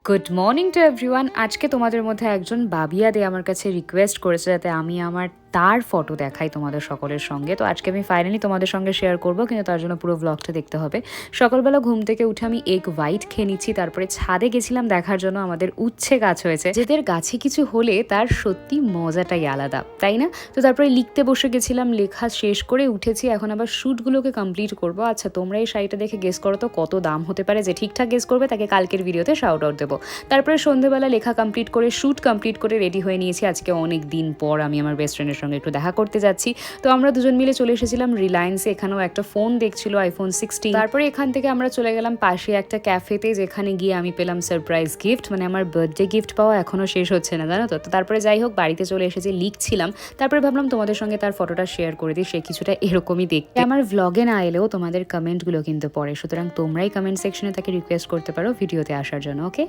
Good morning to everyone. আজকে তোমাদের মধ্যে একজন বাবিয়া দে আমার কাছে রিকোয়েস্ট করেছে যাতে আমি আমার তার ফটো দেখাই তোমাদের সকলের সঙ্গে। তো আজকে আমি ফাইনালি তোমাদের সঙ্গে শেয়ার করব, কিন্তু তার জন্য পুরো ব্লগটা দেখতে হবে। সকালবেলা ঘুম থেকে উঠে আমি এগ হোয়াইট খেয়ে নিচ্ছি, তারপরে ছাদে গেছিলাম দেখার জন্য আমাদের উচ্ছে গাছ হয়েছে, যেদের গাছে কিছু হলে তার সত্যি মজাটাই আলাদা, তাই না? তো তারপরে লিখতে বসে গেছিলাম, লেখা শেষ করে উঠেছি, এখন আবার শ্যুটগুলোকে কমপ্লিট করব। আচ্ছা, তোমরা এই শাড়িটা দেখে গেস করো তো কত দাম হতে পারে। যে ঠিকঠাক গেস করবে তাকে কালকের ভিডিওতে শাউট আউট দেবো। তারপরে সন্ধ্যেবেলা লেখা কমপ্লিট করে শ্যুট কমপ্লিট করে রেডি হয়ে নিয়েছি। আজকে অনেক দিন পর আমি আমার বেস্ট ফ্রেন্ডের সঙ্গে একটু দেখা করতে যাচ্ছি। তো আমরা দুজন মিলে চলে এসেছিলাম রিলায়েন্সে। এখানেও একটা ফোন দেখছিল, আইফোন 16। তারপরে এখান থেকে আমরা চলে গেলাম পাশে একটা ক্যাফেতে, যেখানে গিয়ে আমি পেলাম সারপ্রাইজ গিফট। মানে আমার বার্থডে গিফট পাওয়া এখনো শেষ হচ্ছে না, জানো তো। তারপরে যাই হোক, বাড়িতে চলে এসেছি, লিখছিলাম। তারপরে ভাবলাম তোমাদের সঙ্গে তার ফটোটা শেয়ার করে দিই। সে কিছুটা এরকমই দেখতে। আমার ভ্লগে না এলেও তোমাদের কমেন্টগুলো কিন্তু পড়ে, সুতরাং তোমরাই কমেন্ট সেকশনে তাকে রিকোয়েস্ট করতে পারো ভিডিওতে আসার জন্য। ওকে।